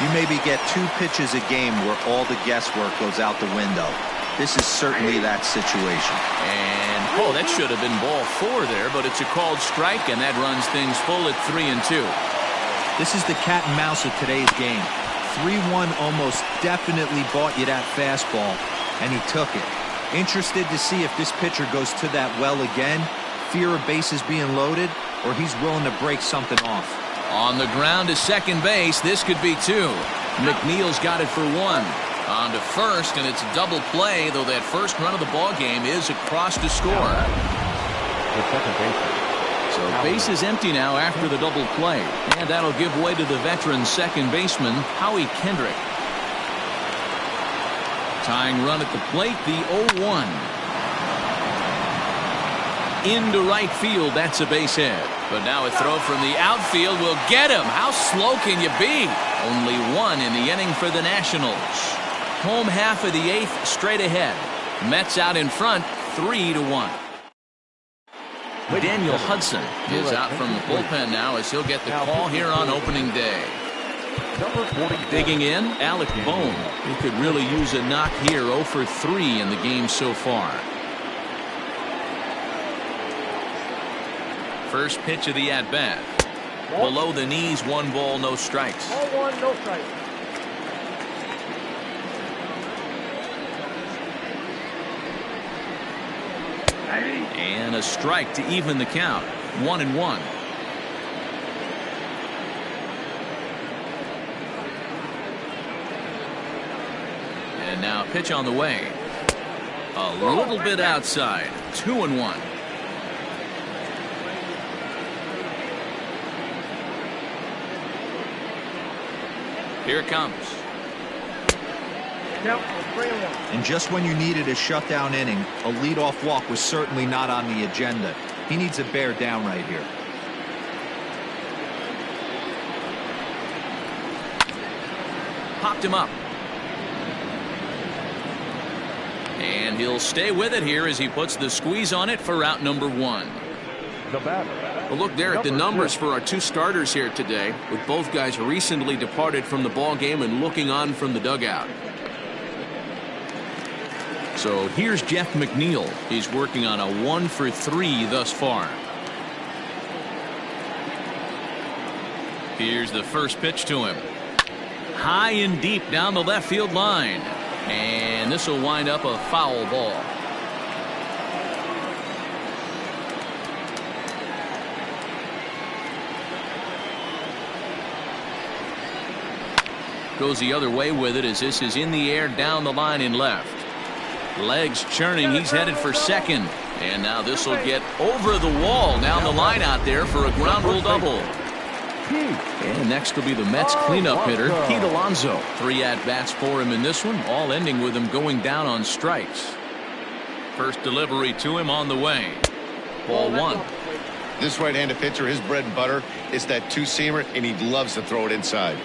You maybe get 2 pitches a game where all the guesswork goes out the window. This is certainly that situation. And, oh, that should have been ball 4 there, but it's a called strike, and that runs things full at 3-2. This is the cat and mouse of today's game. 3-1 almost definitely bought you that fastball, and he took it. Interested to see if this pitcher goes to that well again, fear of bases being loaded, or he's willing to break something off. On the ground to second base, this could be 2. McNeil's got it for 1. On to first, and it's a double play, though that first run of the ball game is across to score. The second baseman. So base is empty now after the double play, and that'll give way to the veteran second baseman, Howie Kendrick. Tying run at the plate, the 0-1. Into right field, that's a base hit. But now a throw from the outfield will get him. How slow can you be? Only 1 in the inning for the Nationals. Home half of the 8th straight ahead. Mets out in front, 3-1. Daniel Hudson is out from the bullpen now as he'll get the call here on opening day. Digging in, Alec Bohm. He could really use a knock here. 0 for 3 in the game so far. First pitch of the at-bat. Below the knees, 1 ball, no strikes. Ball 1, no strikes. And a strike to even the count. 1-1. And now pitch on the way. A little bit outside. 2-1. Here it comes. And just when you needed a shutdown inning, a leadoff walk was certainly not on the agenda. He needs to bear down right here. Popped him up. And he'll stay with it here as he puts the squeeze on it for out number 1. The batter. Well, look there at the numbers for our two starters here today, with both guys recently departed from the ball game and looking on from the dugout. So here's Jeff McNeil. He's working on a 1 for 3 thus far. Here's the first pitch to him. High and deep down the left field line. And this will wind up a foul ball. Goes the other way with it as this is in the air down the line in left. Legs churning. He's headed for second. And now this will get over the wall down the line out there for a ground rule double. And next will be the Mets cleanup hitter, Pete Alonso. 3 at-bats for him in this one, all ending with him going down on strikes. First delivery to him on the way. Ball 1. This right-handed pitcher, his bread and butter is that two-seamer, and he loves to throw it inside.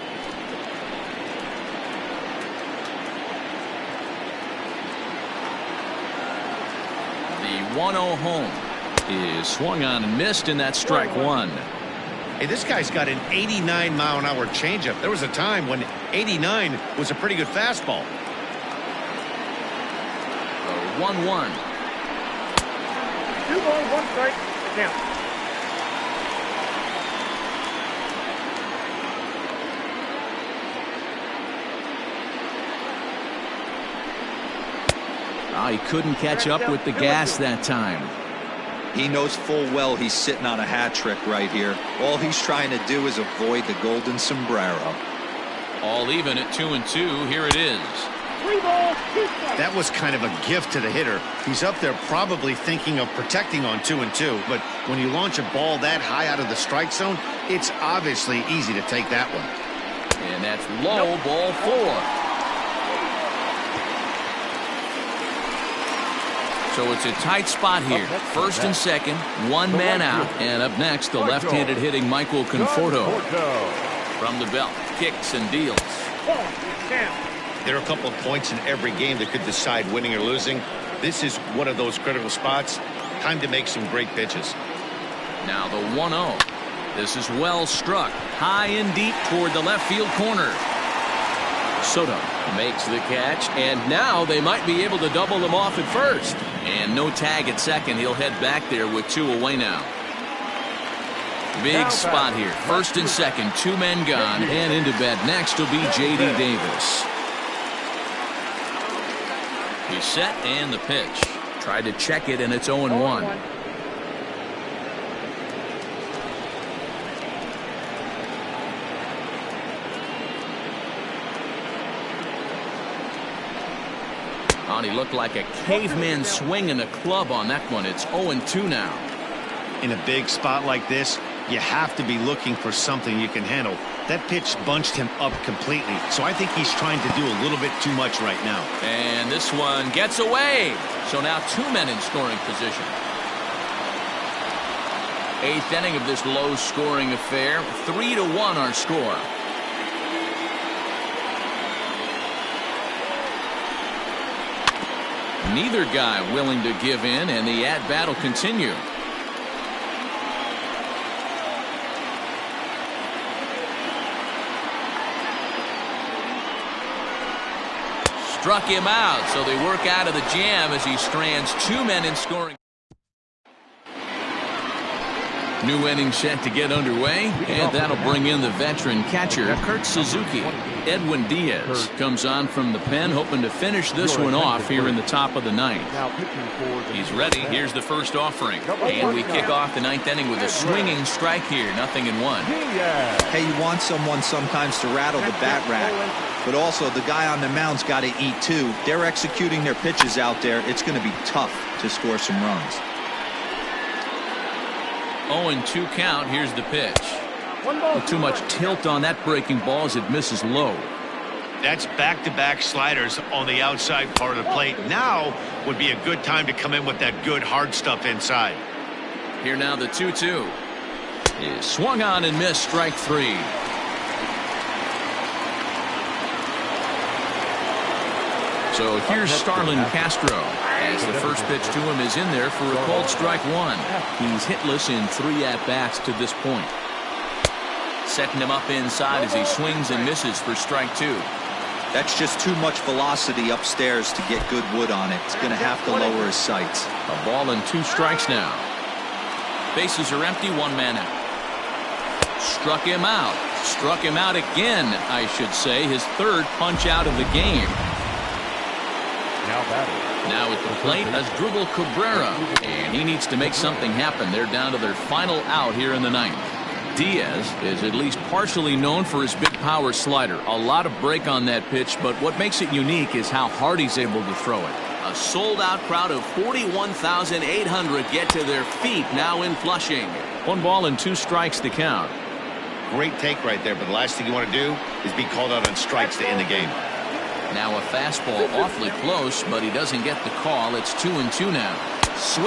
The 1-0 home is swung on and missed, and that's strike 1. Hey, this guy's got an 89-mile-an-hour changeup. There was a time when 89 was a pretty good fastball. The 1-1. 2 balls, 1 strike. Count. He couldn't catch up with the gas that time. He knows full well he's sitting on a hat trick right here. All he's trying to do is avoid the golden sombrero. All even at 2-2. Here it is. 3 balls, 2 strikes. That was kind of a gift to the hitter. He's up there probably thinking of protecting on 2-2, but when you launch a ball that high out of the strike zone, it's obviously easy to take that one. And that's low. Ball 4. So it's a tight spot here. First and second, 1 man out. And up next, the left-handed hitting Michael Conforto. From the belt, kicks and deals. There are a couple of points in every game that could decide winning or losing. This is one of those critical spots. Time to make some great pitches. Now the 1-0. This is well struck. High and deep toward the left field corner. Soto makes the catch, and now they might be able to double them off at first. And no tag at second. He'll head back there with 2 away now. Big spot here. First and second, 2 men gone, and into bed next will be J.D. Davis. He's set, and the pitch. Tried to check it, and it's 0-1. He looked like a caveman swinging a club on that one. It's 0-2 now. In a big spot like this, you have to be looking for something you can handle. That pitch bunched him up completely, so I think he's trying to do a little bit too much right now. And this one gets away. So now 2 men in scoring position. 8th inning of this low-scoring affair. 3-1 our score. Neither guy willing to give in, and the at-bat will continue. Struck him out, so they work out of the jam as he strands 2 men in scoring. New inning set to get underway, and that'll bring in the veteran catcher, Kurt Suzuki. Edwin Diaz comes on from the pen, hoping to finish this one off here in the top of the ninth. He's ready. Here's the first offering. And we kick off the ninth inning with a swinging strike here, 0-1. Hey, you want someone sometimes to rattle the bat rack, but also the guy on the mound's got to eat too. They're executing their pitches out there. It's going to be tough to score some runs. 0-2 count. Here's the pitch. Too much tilt on that breaking ball as it misses low. That's back-to-back sliders on the outside part of the plate. Now would be a good time to come in with that good hard stuff inside. Here now the 2-2 is swung on and missed, strike 3. So here's Starlin Castro as the first pitch to him is in there for a called strike 1. He's hitless in 3 at-bats to this point. Setting him up inside as he swings and misses for strike 2. That's just too much velocity upstairs to get good wood on it. It's going to have to lower his sights. A ball and 2 strikes now. Bases are empty, 1 man out. Struck him out. Struck him out again, I should say. His 3rd punch out of the game. Now at the plate, Asdrubal Cabrera, and he needs to make something happen. They're down to their final out here in the 9th. Diaz is at least partially known for his big power slider. A lot of break on that pitch, but what makes it unique is how hard he's able to throw it. A sold-out crowd of 41,800 get to their feet now in Flushing. 1 ball and 2 strikes to count. Great take right there, but the last thing you want to do is be called out on strikes to end the game. Now a fastball awfully close, but he doesn't get the call. It's 2-2 now. Swing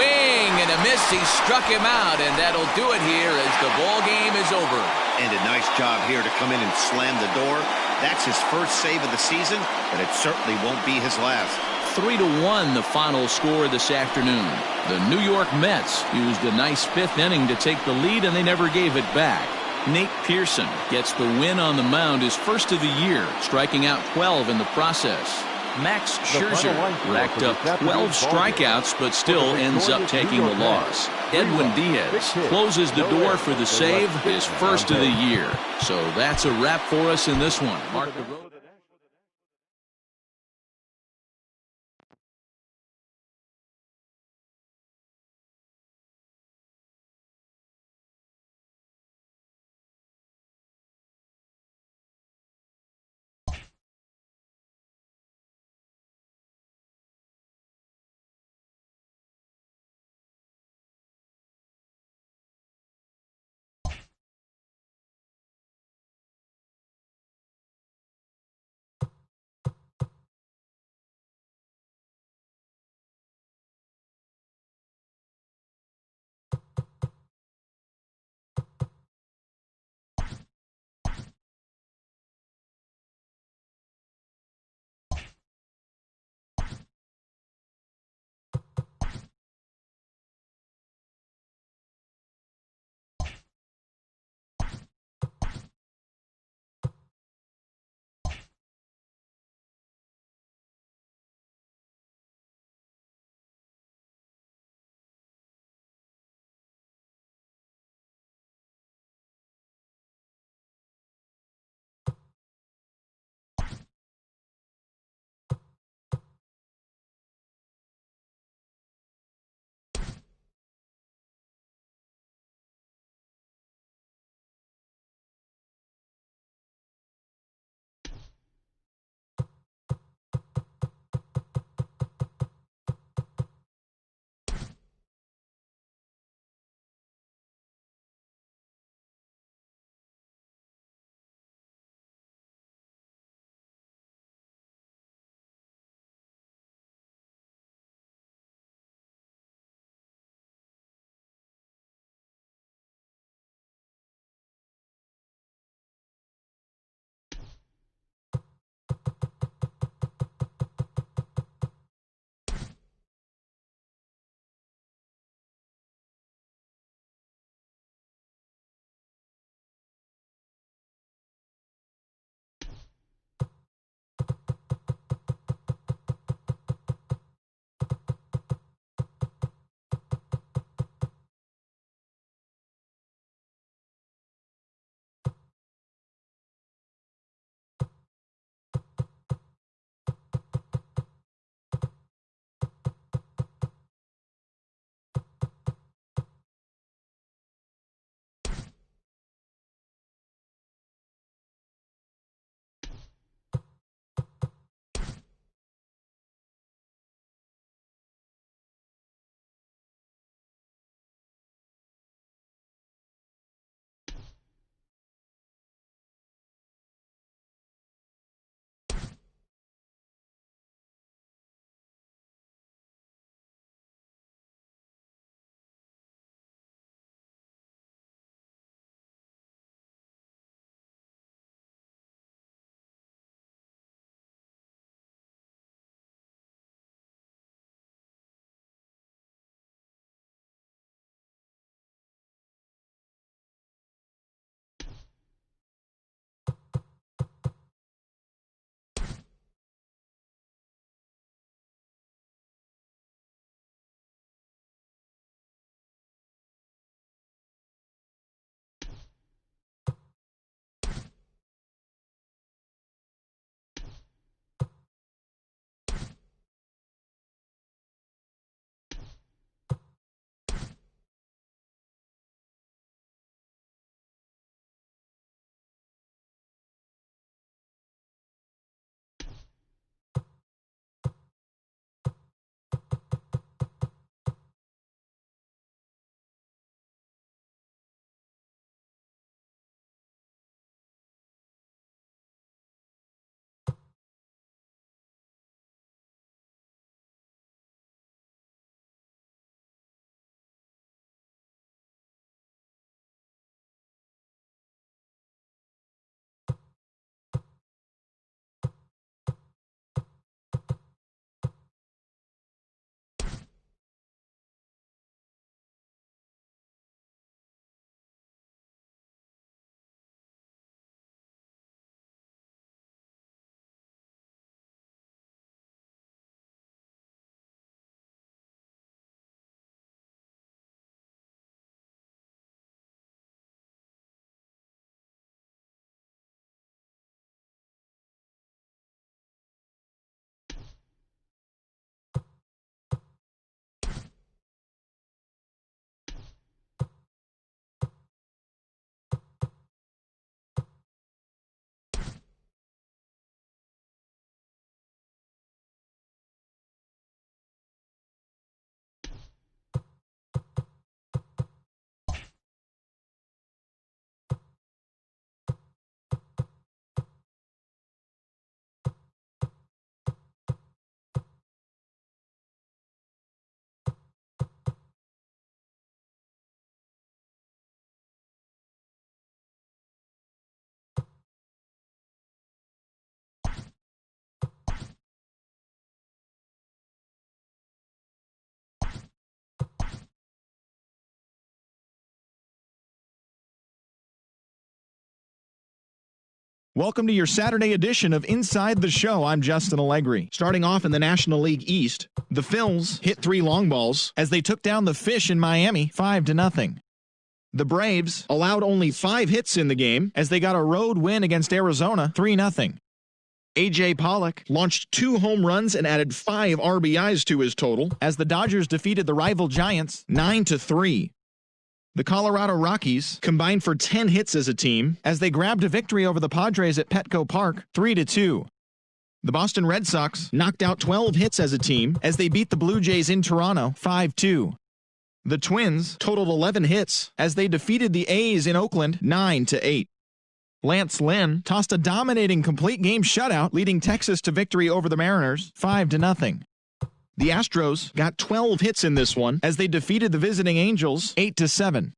and a miss. He struck him out, and that'll do it here as the ball game is over. And a nice job here to come in and slam the door. That's his first save of the season, but it certainly won't be his last. 3-1 the final score this afternoon. The New York Mets used a nice 5th inning to take the lead, and they never gave it back. Nate Pearson gets the win on the mound, his first of the year, striking out 12 in the process. Max Scherzer racked up 12 strikeouts, but still ends up taking the loss. Edwin Diaz closes the door for the save, his first of the year. So that's a wrap for us in this one. Mark the road. Welcome to your Saturday edition of Inside the Show. I'm Justin Allegri. Starting off in the National League East, the Phils hit 3 long balls as they took down the Fish in Miami 5-0. The Braves allowed only 5 hits in the game as they got a road win against Arizona 3-0. A.J. Pollock launched 2 home runs and added 5 RBIs to his total as the Dodgers defeated the rival Giants 9-3. The Colorado Rockies combined for 10 hits as a team as they grabbed a victory over the Padres at Petco Park 3-2. The Boston Red Sox knocked out 12 hits as a team as they beat the Blue Jays in Toronto 5-2. The Twins totaled 11 hits as they defeated the A's in Oakland 9-8. Lance Lynn tossed a dominating complete game shutout, leading Texas to victory over the Mariners 5-0. The Astros got 12 hits in this one as they defeated the visiting Angels 8-7.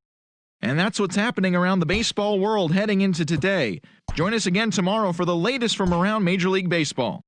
And that's what's happening around the baseball world heading into today. Join us again tomorrow for the latest from around Major League Baseball.